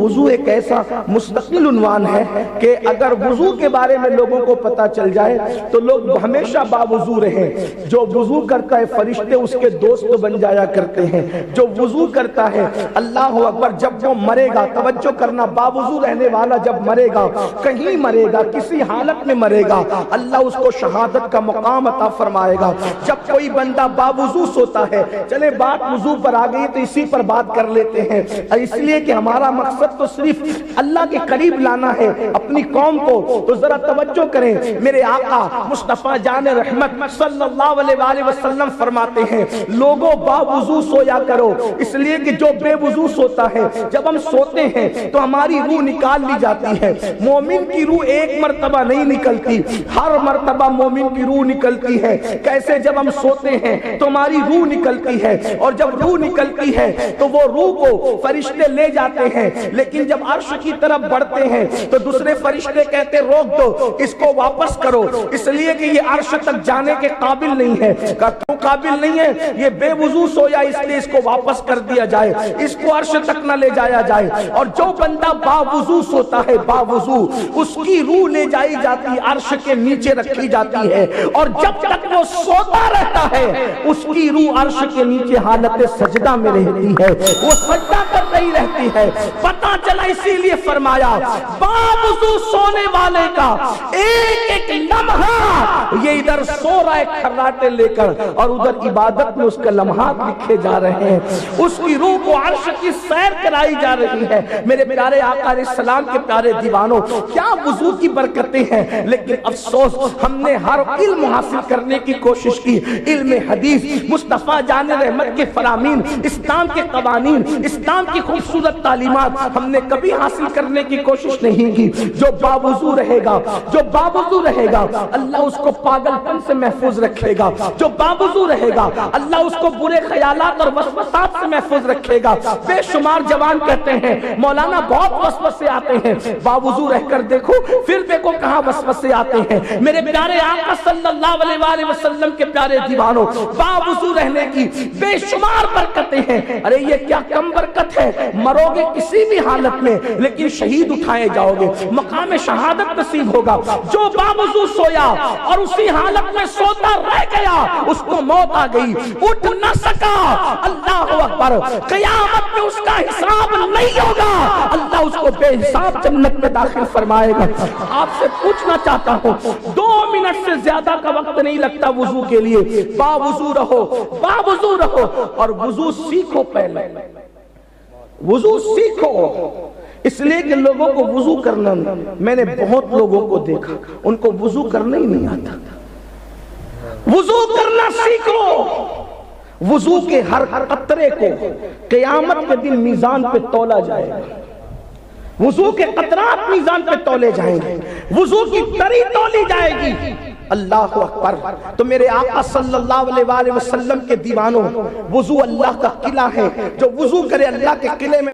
وضو ایک ایسا مستقل عنوان ہے کہ اگر وضو کے بارے میں لوگوں کو پتا چل جائے تو لوگ ہمیشہ باوضو رہیں۔ جو وضو کرتا ہے فرشتے اس کے دوست بن جایا کرتے ہیں۔ جو وضو کرتا ہے اللہ اکبر جب وہ مرے گا، توجہ کرنا، باوضو رہنے والا جب مرے گا، کہیں مرے گا، کسی حالت میں مرے گا، اللہ اس کو شہادت کا مقام عطا فرمائے گا۔ جب کوئی بندہ باوضو سوتا ہے، چلے بات وضو پر آ گئی تو اسی پر بات کر لیتے ہیں، اس لیے کہ ہمارا مقصد تو صرف اللہ کے قریب لانا ہے اپنی قوم کو۔ تو ذرا توجہ کریں، میرے آقا مصطفیٰ جان رحمت صلی اللہ علیہ وآلہ وسلم فرماتے ہیں لوگوں باوضو سویا کرو، اس لیے کہ جو بے وضو سوتا ہے، جب ہم سوتے ہیں تو ہماری روح نکال لی جاتی ہے۔ مومن کی روح ایک مرتبہ نہیں نکلتی، ہر مرتبہ مومن کی روح نکلتی ہے۔ کیسے؟ جب ہم سوتے ہیں تو ہماری روح نکلتی ہے، اور جب روح نکلتی ہے تو وہ روح کو فرشتے لے جاتے ہیں، لیکن جب عرش کی طرف بڑھتے ہیں تو دوسرے فرشتے کہتے روک دو، اس کو واپس کرو، اس لیے کہ یہ عرش تک جانے کے قابل نہیں ہے۔ کیوں قابل نہیں ہے؟ یہ بے وضو سویا، اس لیے اس کو واپس کر دیا جائے، اس کو عرش تک نہ لے جایا جائے۔ اور جو بندہ باوضو سوتا ہے، باوضو، اس کی روح لے جائی جاتی، عرش کے نیچے رکھی جاتی ہے، اور جب تک وہ سوتا رہتا ہے اس کی روح عرش کے نیچے حالت سجدہ میں رہتی ہے، وہ سجدہ کر رہی رہتی ہے۔ پتہ چلا اسی لیے فرمایا باوضو سونے والے کا ایک ایک لمحہ، یہ ادھر سو رہا ہے کھراٹے لے کر اور ادھر عبادت میں اس کا لمحات لکھے جا رہے ہیں، اس کی روح کو عرش کی سیر کرائی جا رہی ہے۔ میرے پیارے آقا علیہ السلام کے پیارے دیوانوں، کیا وضو کی برکتیں ہیں، لیکن افسوس ہم نے ہر علم حاصل کرنے کی کوشش کی، علم حدیث، مصطفیٰ جان رحمت کے فرامین، اسلام کے قوانین، اسلام کی خوبصورت تعلیمات ہم نے کبھی حاصل کرنے کی کوشش نہیں کی۔ جو باوضو رہے گا، جو باوضو رہے گا، اللہ اس کو پاگل پن سے محفوظ رکھے گا۔ جو باوضو رہے گا اللہ اس کو برے خیالات اور وسوسات سے محفوظ رکھے گا۔ بے شمار جوان کہتے ہیں مولانا بہت وسوسے آتے ہیں، باوضو رہ کر دیکھو پھر دیکھو کہاں وسوسے آتے ہیں۔ میرے پیارے آقا صلی اللہ علیہ وآلہ وسلم کے پیارے دیوانوں، باوضو رہنے کی بے شمار برکتیں ہیں۔ ارے یہ کیا کم برکت ہے، مرو گے کسی بھی حالت میں لیکن شہید اٹھائے جاؤ گے، مقام شہادت نصیب ہوگا۔ جو باوضو سویا اور اسی حالت میں سوتا رہ گیا، اس کو موت آ گئی، اٹھ نہ سکا، اللہ اکبر، قیامت میں اس کا حساب نہیں ہوگا، اللہ اس کو بے حساب جنت میں داخل فرمائے گا۔ آپ سے پوچھنا چاہتا ہوں، 2 منٹ سے زیادہ کا وقت نہیں لگتا وضو کے لیے، باوضو رہو، باوضو رہو، اور وضو سیکھو۔ پہلے وضو سیکھو، اس لیے کہ لوگوں کو وضو کرنا، میں نے بہت لوگوں کو دیکھا ان کو وضو کرنا ہی نہیں آتا۔ وضو کرنا سیکھو، وضو کے ہر قطرے کو قیامت کے دن میزان پہ تولا جائے گا، وضو کے قطرات میزان پہ تولے جائیں گے، وضو کی تری تولی جائے گی۔ اللہ اکبر۔ تو میرے آقا صلی اللہ علیہ وآلہ وسلم کے دیوانوں، وضو اللہ کا قلعہ ہے، جو وضو کرے اللہ کے قلعے میں